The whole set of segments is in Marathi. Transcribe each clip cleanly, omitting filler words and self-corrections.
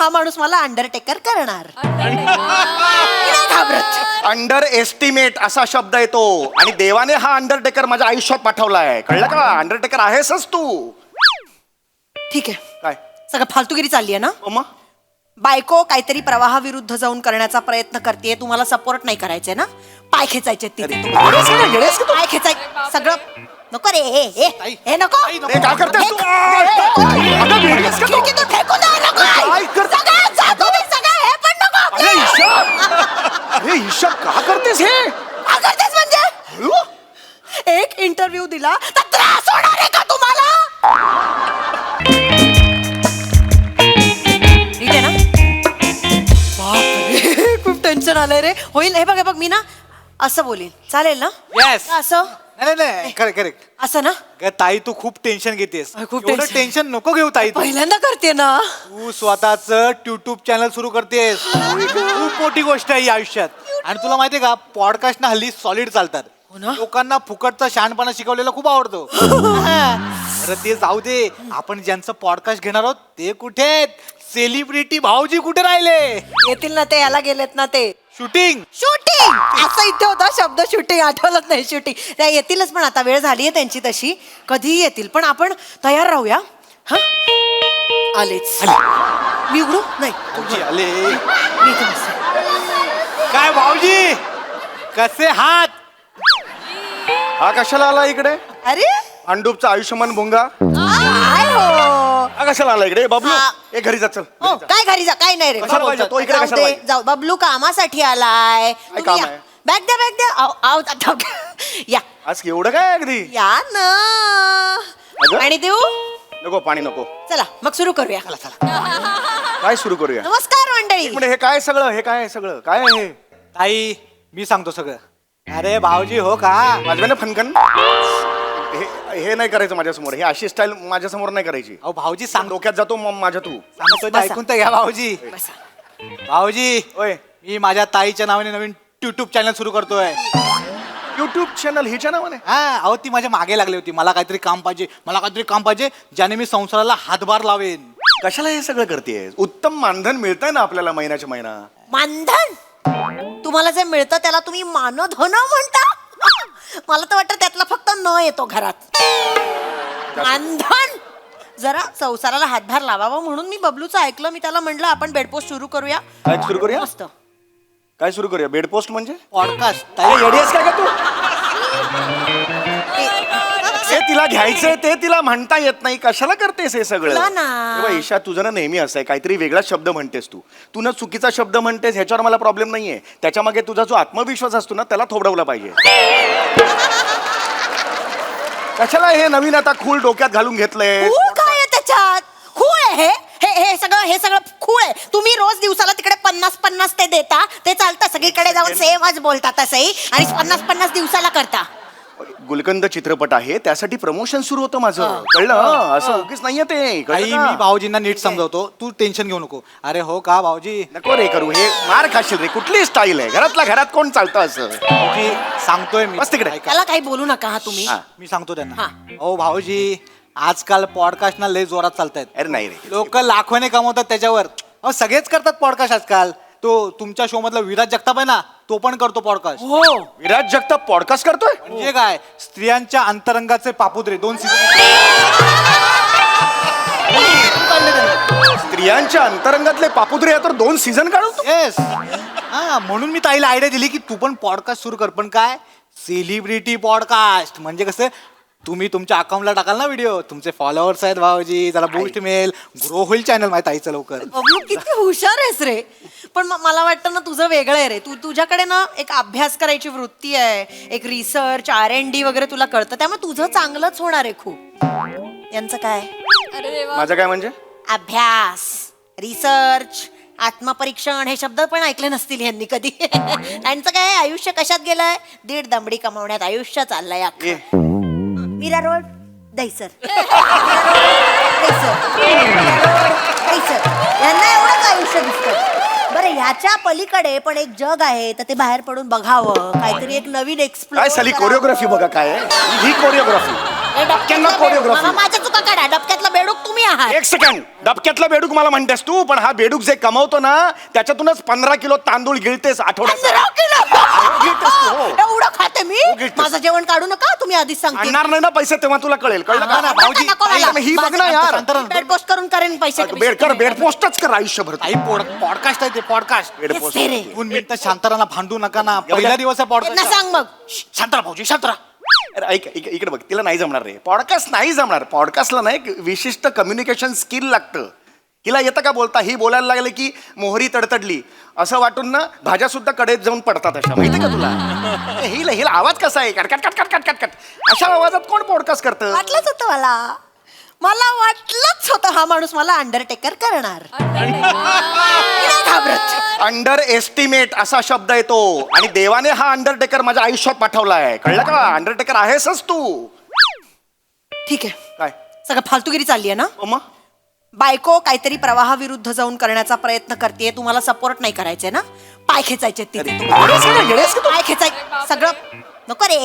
हा माणूस मला अंडरटेकर करणार. नाही घाबरत. अंडर एस्टिमेट असा शब्द येतो आणि देवाने हा अंडरटेकर माझ्या आयुष्यात पाठवलाय, कळलं का? अंडरटेकर आहेसच तू. ठीक आहे, काय सगळं फालतूगिरी चालली आहे ना. मग बायको काहीतरी प्रवाहाविरुद्ध जाऊन करण्याचा प्रयत्न करते, तुम्हाला सपोर्ट नाही करायचंय ना. पाय खेचायचे तिथे, पाय खेचाय सगळं नको रे. हे नको. हे काय करतेस तू? खिडकीतून फेकून द्या, नको. काय करते? सगळं जातो मी, सगळं हे पण नको. अरे ईशा, अरे ईशा का करतेस हे? का करतेस म्हणजे? एक इंटरव्ह्यू दिला तर त्रास होणार आहे का तुम्हाला? ठीक आहे ना. बापरे, खूप टेन्शन आलंय रे. होईल, हे बघ हे बघ, मी ना असं बोलीन, चालेल ना? Yes. असं नाही नाही करेक्ट. असं ना. ताई तू खूप टेन्शन घेतेस. खूप एवढं tension. टेन्शन नको घेऊ ताई. पहिल्यांदा करते ना. तू स्वतःच युट्यूब चॅनल सुरू करतेस. खूप मोठी गोष्ट आहे या आयुष्यात. आणि तुला माहितीये का, पॉडकास्ट ना हल्ली सॉलिड चालतात. ना? लोकांना फुकटचा शहाणपणा शिकवलेला खूप आवडतो. अरे ते जाऊ दे, आपण ज्यांचं पॉडकास्ट घेणार आहोत ते कुठे आहेत? सेलिब्रिटी भाऊजी कुठे राहिले? येतील ना ते, याला गेलेत ना ते. शूटिंग असा इथे होता शब्द, शूटिंग आठवलंच नाही. शूटिंग त्या येतीलच, पण आता वेळ झाली आहे त्यांची तशी, कधीही येतील. पण आपण तयार राहूया. हा, आलेच. मी उघडू नाही, भाऊजी आले. मी इथे बसते. काय भाऊजी कसे हात? हा कशाला आला इकडे? अरे अंडूपचा आयुष्यमान भोंगा काय हो. हा कशाला आला इकडे? बबलू हा. ए घरी जा, चल हो, काय घरी जा, काय नाही रे. कशाला पाहिजे? तो इकडे जाऊ कशाला दे, पाहिजे? जाऊ. बबलू कामासाठी आलाय. तुम्ही काम या. आहे? बॅग द्या, बॅग द्या. आव, या आज एवढं काय अगदी? या ना. अगं? आणि देऊ. नको, पाणी नको. चला मग सुरू करूया. काय सुरू करूया? नमस्कार मंडळी. म्हणजे हे काय सगळं, हे काय सगळं काय आहे हे? ताई मी सांगतो सगळं. अरे भाऊजी हो का? वाजवे फनकन. हे नाही करायचं माझ्यासमोर. हे अशी स्टाईल माझ्यासमोर नाही करायची. अहो भाऊजी सांग, डोक्यात जातो माझ्या तू. सांगतोय ते बसा. ऐकून तर घ्या भाऊजी. बसा. भाऊजी ओय मी माझ्या ताईच्या नावाने नवीन युट्यूब चॅनल सुरू करतोय. युट्यूब चॅनल हिच्या नावाने? हा अहो ती माझ्या मागे लागली होती. मला काहीतरी काम पाहिजे ज्याने मी संसाराला हातभार लावेन. कशाला हे सगळं करतेय? उत्तम मानधन मिळतंय ना आपल्याला महिन्याच्या महिना. मानधन? तुम्हाला जे मिळतं त्याला तुम्ही मानधन म्हणता? मला तर वाटतं त्यातला फक्त न येतो घरात. मानधन? जरा संसाराला हातभार लावावा म्हणून मी बबलूचं ऐकलं. मी त्याला म्हणलं आपण बेडपोस्ट सुरू करूया. काय सुरू करूया? मस्त. काय सुरू करूया? बेड पोस्ट म्हणजे? पॉडकास्ट. ताई येडी आहेस काय का तू? हे तिला घ्यायचंय ते तिला म्हणता येत नाही. कशाला करतेस हे सगळं? बोला ना. हे बघ, ईशा तुझं ना नेहमी असं आहे, काहीतरी वेगळा शब्द म्हणतेस तू ना चुकीचा शब्द म्हणतेस. ह्याच्यावर मला प्रॉब्लेम नाहीये. त्याच्या मागे तुझा जो आत्मविश्वास असतो ना त्याला थोबडवला पाहिजे. कशाला हे नवीन आता खूळ डोक्यात घालून घेतलंय? खूळ काय आहे त्याच्यात? खूळ आहे हे सगळं खूळ आहे. तुम्ही रोज दिवसाला तिकडे 50 ते देता, ते चालतं. सगळीकडे जाऊन सेमच बोलता तसंही, आणि 50 दिवसाला करता. गुलकंद चित्रपट आहे, त्यासाठी प्रमोशन सुरू होतं माझं, कळलं? असं उगीच नाहीये ते, ताई कळलं मी का? भाऊजींना नीट समजावतो. तू टेन्शन घेऊ नको. अरे हो का भाऊजी? नको रे करू हे. मार खाशील रे. कुठली स्टाईल आहे? घरातल्या घरात कोण चालतं असं? भाऊजी सांगतोय मी. बस तिकडे. ऐका. त्याला काही बोलू नका हा तुम्ही. हा. मी सांगतो त्यांना. हा. हो भाऊजी आजकाल पॉडकास्ट ना लय जोरात चालतायत. अरे नाही रे. लोक लाखोने कमवतात त्याच्यावर. अहो सगळेच करतात पॉडकास्ट आजकाल. तो तुमच्या शो मधला विराज जगताप आहे ना, तो पण करतो पॉडकास्ट. हो. विराज जगताप पॉडकास्ट करतोय? म्हणजे काय, स्त्रियांच्या अंतरंगाचे पापुद्रे 2 सीझन. स्त्रियांच्या अंतरंगातले पापुद्रे तर 2 सीझन काढतो. येस. हा म्हणून मी ताईला आयडिया दिली की तू पण पॉडकास्ट सुरू कर. पण काय, सेलिब्रिटी पॉडकास्ट. म्हणजे कसं, तुम्ही तुमच्या अकाउंटला टाकाल ना व्हिडिओ, तुमचे फॉलोअर्स आहेत भाऊजी, जरा बूस्ट मिळेल, ग्रो होईल चॅनल माझ्या ताईचं लवकर. बबलू किती हुशार आहेस रे. पण मला वाटतं ना तुझं वेगळं आहे रे. तुझ्याकडे ना एक अभ्यास करायची वृत्ती आहे, एक रिसर्च R&D वगैरे तुला कळतं, त्यामुळे तुझं चांगलंच होणार आहे खूप. यांचं काय? माझं काय म्हणजे? अभ्यास, रिसर्च, आत्मपरीक्षण हे शब्द पण ऐकले नसतील यांनी कधी. त्यांचं काय आयुष्य कशात गेलंय? 1.5 दमडी कमावण्यात आयुष्य चाललंय अख्खं. मीरा रोड दहीसर. यांना एवढंच आयुष्य दिसतं. बरं, ह्याच्या पलीकडे पण एक जग आहे, तर ते बाहेर पडून बघावं, काहीतरी एक नवीन एक्सप्लोर. काय साली कोरिओग्राफी बघा काय आहे? ही कोरिओग्राफी हे डबक्यांना डबक्यातला कोरिओग्राफी. बेडूक. माझ्या चुका काढा, डबक्यातला बेडूक तुम्ही आहात. एक सेकंड, डबक्यातला बेडूक मला म्हणतेस तू, पण हा बेडूक जे कमवतो ना त्याच्यातूनच 15 किलो तांदूळ गिळतेस आठवड्यात. 15 किलो. गिळतेस तू, हो. एवढं खाते मी. हो, गिळतेस. माझं जेवण काढू नका, तुम्ही आधीच सांगते. आणणार नाही ना पैसे तेव्हा तुला कळेल. कळलं का? भाऊजी, नको मला. ही बघ ना यार. बेड पोस्ट करून करेन पैसे. बेड कर, बेड पोस्टच कर आयुष्यभर. ताई पॉडकास्ट आहे ते पॉडकास्ट. बेड तेच पोस्ट. ते रे. 2 मिनिटं शांतराना भांडू नका ना. पहिला दिवस आहे त्यांना पॉडकास्ट. सांग मग. शांतरा भाऊजी शांतरा. अरे ऐक इकडे बघ, तिला नाही जमणार रे पॉडकास्ट. नाही जमणार पॉडकास्टला. नाही एक विशिष्ट कम्युनिकेशन स्किल लागतं. हिला येतं का बोलता? ही बोलायला लागले की मोहरी तडतडली असं वाटून ना भाज्या सुद्धा कडेत जाऊन पडतात अशा. माहिती का तुला? हिला हिला आवाज कसा आहे? Cut cut cut cut cut cut. अशा आवाजात कोण पॉडकास्ट करतं? वाटलंच होतं मला वाटलंच होतं हा माणूस मला अंडरटेकर करणार. मी नाही घाबरत. अंडर एस्टिमेट असा शब्द येतो आणि देवाने हा अंडरटेकर माझ्या आयुष्यात पाठवलाय. कळलं का? अंडरटेकर आहेसच तू. ठीक आहे, काय सगळं फालतूगिरी चालली आहे ना. मग बायको काहीतरी प्रवाहाविरुद्ध जाऊन करण्याचा प्रयत्न करते, तुम्हाला सपोर्ट नाही करायचंय ना. पाय खेचायचे तिथे येडेस का? येडेस का तू? पाय खेचाय सगळं नको रे.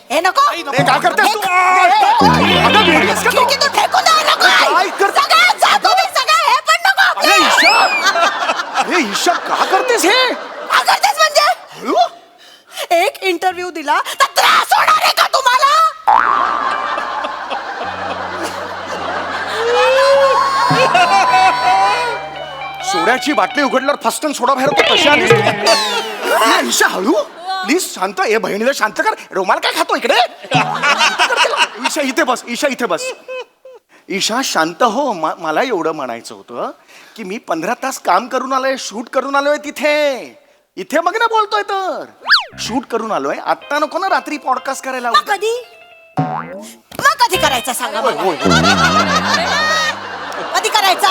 हे नको. अरे काय करतेस तू? अगं, येडेस का तू? खिडकीतून फेकून द्या, नको. काय करते? सगळं जा तुम्ही, सगळं हे पण नको. अरे ईशा, अरे ईशा का करतेस हे? काय करतेस म्हणजे? हळू. एक इंटरव्ह्यू दिला तर त्रास होणार आहे का तुम्हाला? सोड्याची बाटली उघडल्यावर फस्टन सोडा बाहेर होतो कशी आलीस तू? ईशा हळू प्लीज. शांत. हे बहिणीला शांत कर. रुमाल काय खातो इकडे? ईशा इथे बस. ईशा इथे बस. ईशा शांत हो. मला एवढं म्हणायचं होतं की मी 15 तास काम करून आलोय, शूट करून आलोय तिथे. इथे मग ना बोलतोय तर शूट करून आलोय. आत्ता नको ना रात्री पॉडकास्ट करायला. मग कधी करायचा सांगा मला. कधी करायचा?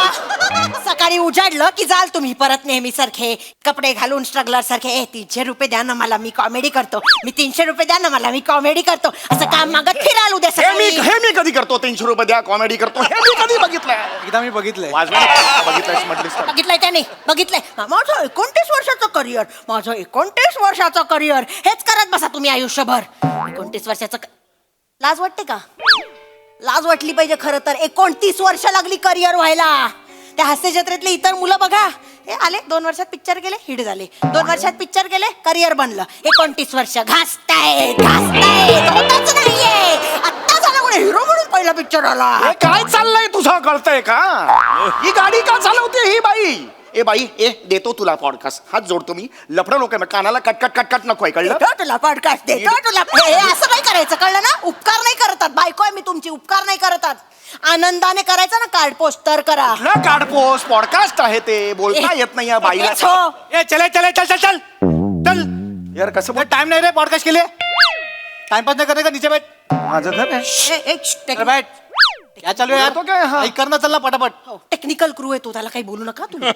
सकाळी उजाडलं की जाल तुम्ही परत नेहमी सारखे कपडे घालून स्ट्रगलर सारखे. 300 रुपये द्या ना मला, मी कॉमेडी करतो. मी 300 रुपये द्या ना मला, मी कॉमेडी करतो. असं काम मागत फिराल उद्या सकाळी. हे मी कधी करतो? 300 रुपये द्या, कॉमेडी करतो. हे मी कधी बघितलंय? एकदा मी बघितलंय. बघितलंय म्हटलीस तर. बघितलंय त्याने, बघितलंय. माझं 29 वर्षाचं करिअर, माझं 29 वर्षाचं करिअर. हेच करत बसा तुम्ही आयुष्यभर. 29 वर्षाचं लाज वाटते का? लाज वाटली पाहिजे खरं तर. 29 वर्ष लागली करिअर व्हायला. त्या हास्य जत्रेतले इतर मुलं बघा, हे आले 2 वर्षात पिक्चर गेले, हिट झाले. 2 वर्षात पिक्चर गेले, करिअर बनलं. 29 वर्ष घासतायत. होतच नाहीये. आत्ता झाला कोणी हिरो म्हणून पहिला पिक्चर आला. हे काय चाललंय तुझं? कळतंय का? ही गाडी का चालवते ही बाई? ए बाई, देतो तुला पॉडकास्ट. हात जोडतो मी. लफडं लोक आहे, कानाला कटकट कटकट नकोय. कळलं? देतो तुला पॉडकास्ट, देतो तुला. हे असं नाही करायचं, कळलं ना? उपकार नाही करतात. बायको आहे मी तुमची, उपकार नाही करतात. आनंदाने करायचं ना. कार्ड पोस्ट तर करा. ना कार्ड पोस्ट पॉडकास्ट आहे ते. बोलता येत नाही या बाईला. हेच हो. ए चल चल चल चल चल चल. यार कसं बोल? टाइम नाही रे पॉडकास्ट के लिए. टाइमपास नाही करने का. नीचे बैठ. माझं घर आहे. अरे बैठ. क्या चालू है यार? बोलतो काय हा? ऐक कर ना, चल ना पटापट. टेक्निकल क्रू आहे तो, त्याला काही बोलू नका तुम्ही.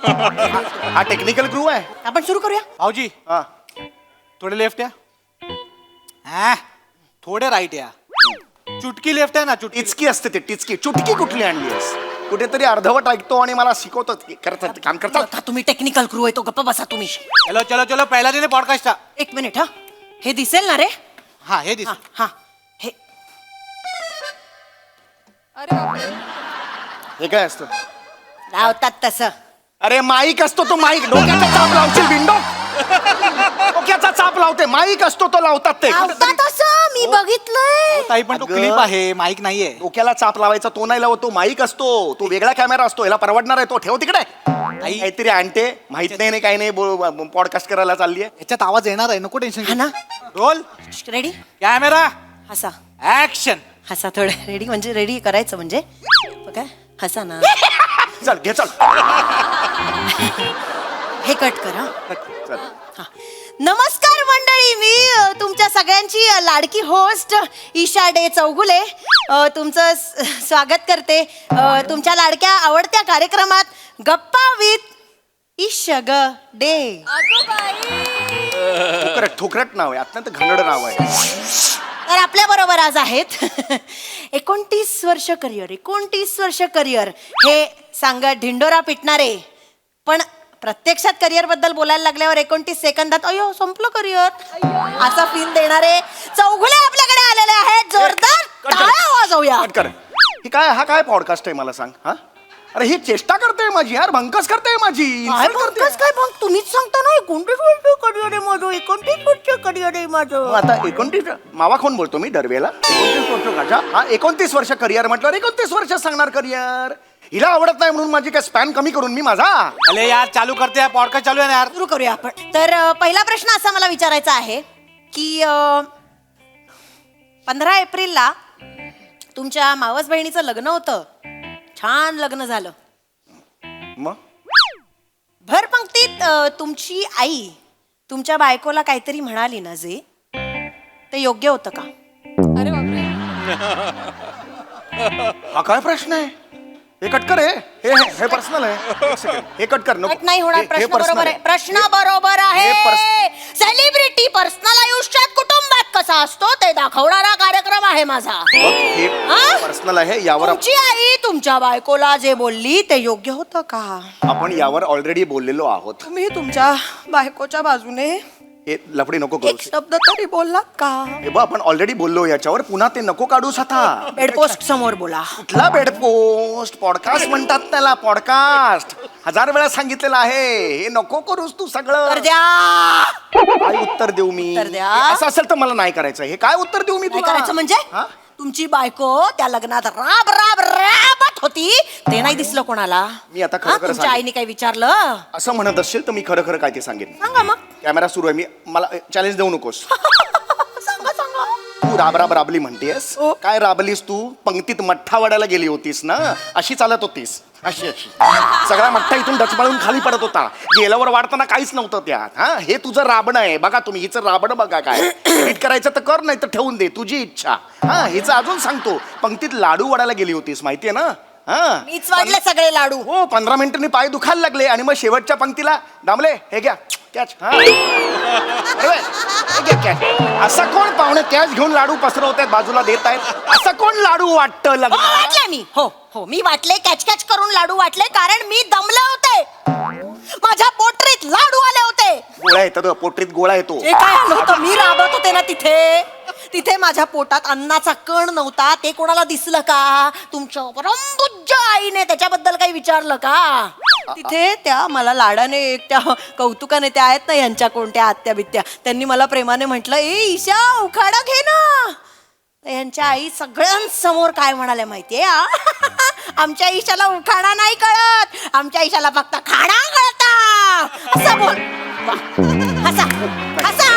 हा टेक्निकल क्रू आहे. आपण सुरू करूया. भाऊजी हा थोडे लेफ्ट या. हा थोडे राईट या. चुटकी लेफ्ट आहे ना. चुटकी. टिचकी असते ते. टिचकी. चुटकी कुठली आणलीस? कुठेतरी अर्धवट ऐकतो आणि मला शिकवतो. करतात काम करतात. का तुम्ही टेक्निकल क्रू आहे तो, गप्पा बसा तुम्ही. चलो चलो चलो पहिला दिन पॉडकास्ट. 1 मिनिट. हा, हे दिसेल ना रे? हा हे दिस. हा हा. हे हे काय असतं? लावतात तसं. अरे माईक असतो तो. माईक डोक्याचा चाप लावशील. विंडो डोक्याचा चाप लावते. माईक असतो तो लावतात ते. लावतात असं मी बघितलंय. ताई पण तो अगं. क्लिप आहे, माईक नाहीये. डोक्याला चाप लावायचा तो नाही लावतो. माईक असतो तो. वेगळा कॅमेरा असतो. याला परवडणार आहे तो. ठेव तिकडे. काहीतरी आणते माहित नाही काही नाही. पॉडकास्ट करायला चालली आहे. ह्याच्यात आवाज येणार आहे, नको टेन्शन. हा ना. Roll ready? कॅमेरा हसा. ऍक्शन. हसा थोडं. रेडी म्हणजे रेडी करायचं म्हणजे काय? हसा ना. चल घे चल. हे कट करा. चल. नमस्कार मंडळी, मी तुमच्या सगळ्यांची लाडकी होस्ट ईशा डे चौगुले तुमचं स्वागत करते तुमच्या लाडक्या आवडत्या कार्यक्रमात गप्पा विथ ईशा ग डे. ठोकरट नाव आहे. अत्यंत घनड नाव आहे. तर आपल्या बरोबर आज आहेत 29 वर्ष करिअर. 29 वर्ष करिअर हे सांगत ढिंडोरा पिटणारे, पण प्रत्यक्षात करिअर बद्दल बोलायला लागल्यावर 29 सेकंदात अयो संपलं करिअर असा फील देणारे चौगुले आपल्याकडे आलेले आहेत. जोरदार टाळ्या वाजवूया. कट कर. हा काय पॉडकास्ट आहे मला सांग. हा अरे ही चेष्टा करते माझी यार, भंकस करते माझी, काय insult करते. भंकस काय भंक? तुम्हीच सांगता ना 29 वर्ष करिअर आहे माझं, 29 वर्ष करिअर आहे माझं. मग आता 29 मावा कोण बोलतो मी दरवेळेला? 29 वर्ष गाजा. हा 29 वर्ष करिअर म्हटलं, 29 वर्ष सांगणार करिअर. हिला आवडत नाही म्हणून माझी काय स्पॅन कमी करून मी माझा. अरे यार चालू करते, पॉडकास्ट चालू आहे ना यार. सुरू करूया आपण. तर पहिला प्रश्न असा मला विचारायचा आहे की 15 एप्रिलला तुमच्या मावस बहिणीचं लग्न होतं, छान लग्न झालं. मग भर पंक्तीत तुमची आई तुमच्या बायकोला काहीतरी म्हणाली ना जे, ते योग्य होतं का? अरे बापरे. हा काय प्रश्न आहे? हे कट कर. हे पर्सनल आहे. एक second. हे कट कर. कट नाही होणार. हे प्रश्न personal बरोबर आहे. प्रश्न बरोबर आहे. हे सेलिब्रिटी पर्सनल आयुष्यात कुटुंबात कसा असतो ते दाखवणारा कार्यक्रम आहे माझा. हे हा? पर्सनल आहे. यावर तुमची आई तुमच्या बायकोला जे बोलली ते योग्य होतं का? आपण यावर ऑलरेडी बोललेलो आहोत. तुम्ही तुमच्या बायकोच्या बाजूने हे लफडी नको करू. एक शब्द तरी बोललात का? हे बघ आपण ऑलरेडी बोललो याच्यावर, पुन्हा ते नको काढूस आता. बेडपोस्ट समोर बोला. कुठला बेडपोस्ट? पॉडकास्ट म्हणतात त्याला, पॉडकास्ट. 1000 वेळा सांगितलेलं आहे. हे नको करूस तू सगळं. तर द्या. काय उत्तर देऊ मी? उत्तर द्या. हे असं असेल तर मला नाही करायचं. हे काय उत्तर देऊ मी काय तुला? करायचं म्हणजे? हा? तुमची बायको त्या लग्नात राब राब राबत होती, ते नाही दिसलं कोणाला? मी आता खरं हा? खरं तुमच्या सांगेन. आईने काही विचारलं? असं म्हणत असेल तर मी खरं खरं काय ते सांगेन. सांगा मग. कॅमेरा सुरू आहे. मला चॅलेंज देऊ नकोस. सांगा सांगा. तू राब राबली म्हणतेस. हो. काय राबलीस तू? पंक्तीत मठ्ठा वाढायला गेली होतीस ना, अशी चालत होतीस. अशी अशी सगळा मठ्ठा इथून डचमाळून खाली पडत होता. गेल्यावर वाढताना काहीच नव्हतं त्यात. हा हे तुझं राबणं आहे. बघा तुम्ही हिचं राबणं बघा काय. नीट करायचं तर कर, नाही तर ठेवून दे, तुझी इच्छा. हा हिचं अजून सांगतो, पंक्तीत लाडू वाढायला गेली होतीस माहितीये ना. हा मीच वाढले सगळे लाडू. हो 15 मिनिटांनी पाय दुखायला लागले आणि मग शेवटच्या पंक्तीला दामले हे घ्या कॅच. हा अरे, हे घ्या कॅच. असा कोण पाहुणे कॅच घेऊन लाडू पसरवतायत बाजूला देत आहेत? असं कोण लाडू वाटतं हो, लग्न? वाटले मी. हो हो मी वाटले, कॅच कॅच करून लाडू वाटले, कारण मी दमले होते. माझ्या पोटरीत लाडू आले होते. गोळा येतो पोटरीत, गोळा येतो. ते काय नव्हतं, मी राबत होते ना तिथे माझ्या पोटात अन्नाचा कण नव्हता. ते कोणाला दिसलं का? तुमच्या परमपूज्य आईने त्याच्याबद्दल काही विचारलं का? तिथे त्या मला लाडाने, एक त्या कौतुकाने, त्या आहेत ना यांच्या कोणत्या आत्या बित्या, त्यांनी मला प्रेमाने म्हटलं, ए ईशा उखाडा घे ना. यांच्या आई सगळ्यांसमोर काय म्हणाल्या माहितीये? आमच्या ईशाला उखाणा नाही कळत, आमच्या ईशाला फक्त खाणा कळता. असं बोल. हसा हसा.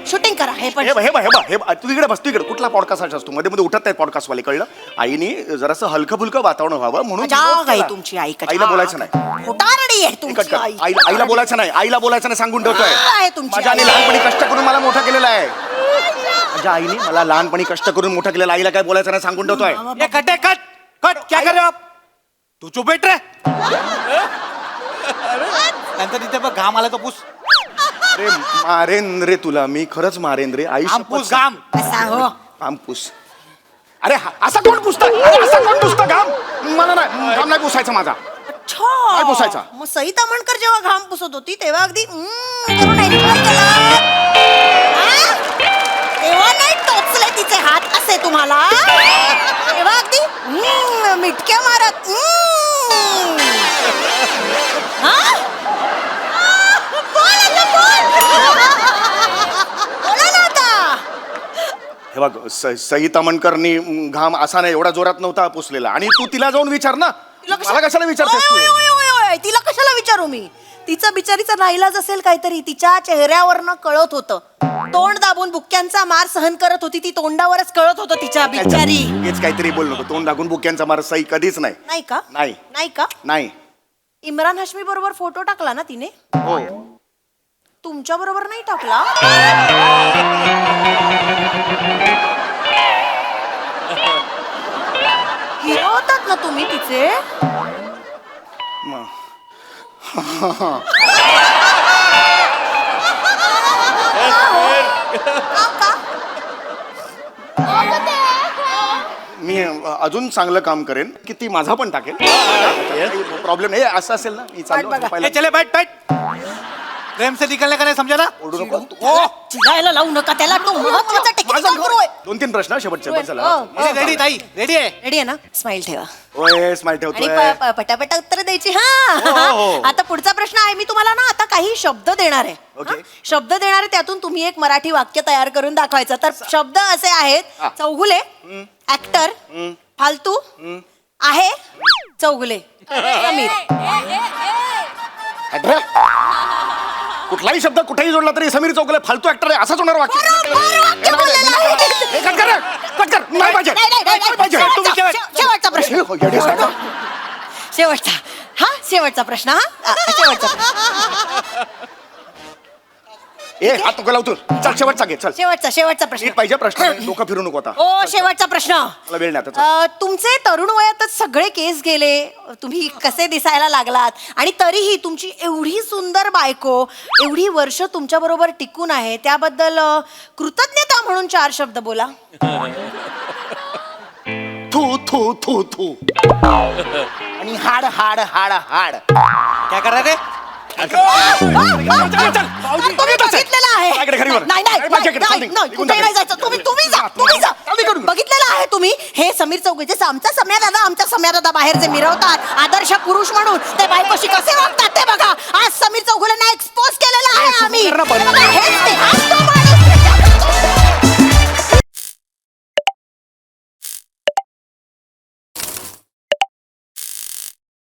शूटिंग करा. हे पण तू इकडे बस, तू इकडे. कुठला पॉडकास्ट असतो? मध्ये मध्ये उठत नाही पॉडकास्ट वाले, कळलं? आईने जरासं हलकं फुलकं वातावरण व्हावं म्हणून जाग आहे तुमची आई. आईला बोलायचं नाही. खोटारडी आहे कट तुमची कर. आई. आईला बोलायचं नाही. आईला बोलायचं नाही सांगून ठेवतोय. आहे तुमची माझ्या आईने आई. लहानपणी कष्ट करून मला मोठा केलेला आहे. माझ्या आईने मला लहानपणी कष्ट करून मोठा केलेला. आईला काय बोलायचं नाही सांगून ठेवतोय. ये कट है, कट कट. क्या कर रहे हो आप? तू चुप बैठ रे. नंतर तिथे बघ घाम आला तो पुस. अरे मारेन रे तुला मी, खरंच मारेन रे. आई घाम पुस घाम. असा हो. घाम पुस. अरे असा कोण पुसतं? असा कोण पुसतं घाम? मला नाही, घाम नाही पुसायचा माझा. काय पुसायचा? मग सई तामणकर जेव्हा घाम पुसत होती तेव्हा अगदी करून enjoy केलं. हा? तेव्हा नाही टोचले तिचे हात असे तुम्हाला. तेव्हा अगदी मिटक्या मारत. हा? बोल आता, बोल. बोला ना आता. हे बघ सई तामणकरनी घाम असा नाही, एवढा जोरात नव्हता पुसलेला. आणि तू तिला जाऊन विचार ना. मला कशाला विचारतेस तू? ओय, ओय, ओय, ओय, तिला कशाला विचारू मी? तिचा बिचारीचा नाईलाज असेल काहीतरी. तिच्या चेहऱ्यावरनं कळत होतं. तोंड दाबून बुक्क्यांचा मार सहन करत होती ती. तोंडावरच कळत होतं तिच्या बिचारी. हेच काहीतरी बोल नको. तोंड दाखवून बुक्यांचा मार सई कधीच नाही. नाही का? नाही. नाही का? नाही. इम्रान हाशमी बरोबर फोटो टाकला ना तिने? हो. तुमच्या बरोबर नाही टाकला? हिरो होतात ना तुम्ही तिचे? मग. मी अजून चांगलं काम करेन की ती माझा पण टाकेल. प्रॉब्लेम नाही. असं असेल ना, मी वाट बघा. चाललो ये चले बैठ बैठ. प्रेम से निकलने का नाही समजा ना. ओरडू नको. त्याला चिडायला लावू नका त्याला तो महत्वाचा टेक्निकल गुरु आहे. 2-3 प्रश्न शेवटचे बस हो, झाला. हो. रेडी ताई रेडी आहे. रेडी आहे ना स्माइल ठेवा ओए स्माइल आणि ठेवतोय. पटापटा उत्तर द्यायची हो, हा हो. आता पुढचा प्रश्न आहे मी तुम्हाला ना आता काही शब्द देणार आहे ओके. हा? शब्द देणार आहे त्यातून तुम्ही एक मराठी वाक्य तयार करून दाखवायचं तर शब्द असे आहेत हा. चौगुले ऍक्टर फालतू आहे चौगुले समीर अरे, कुठलाही शब्द कुठेही जोडला तरी समीर चौगुले फालतू ऍक्टर आहे असंच होणार वाक्य. बरोबर वाक्य बोललेलं आहे. हे कट कर रे, कट कर. नाही पाहिजे. नाही पाहिजे. शेवटचा प्रश्न हो, येडीस का? शेवटचा हा शेवटचा प्रश्न हा शेवटचा प्रश्न. ए हात नको लावतो. चल शेवटचा घे चल. शेवटचा प्रश्न नीट पाहिजे प्रश्न डोकं फिरू नको आता. ओ शेवटचा प्रश्न मला वेळ नाही आता, चल. तुमचे तरुण वयातच सगळे केस गेले तुम्ही कसे दिसायला लागलात आणि तरीही तुमची एवढी सुंदर बायको एवढी वर्ष तुमच्या बरोबर टिकून आहे त्याबद्दल कृतज्ञता म्हणून 4 शब्द बोला. थू थू थू थू आणि हाड हाड हाड हाड. काय करा रे. तुम्ही बघितलेलं आहे माझ्याकडे घरी वर. नाही, नाही, अरे, माझ्याकडे, नाही, चालते. नाही, निघून कुठेही जा. नाही जायचं तुम्ही जा चालते करून. बघितलेलं आहे तुम्ही हे समीर चौगुले आमच्या सम्या दादा बाहेर जे मिरवतात आदर्श पुरुष म्हणून ते बायकोशी कसे वागतात ते बघा आज समीर चौगुलेंना एक्सपोज केलेलं आहे आम्ही करणं बंद. हे बघा, हेच ते.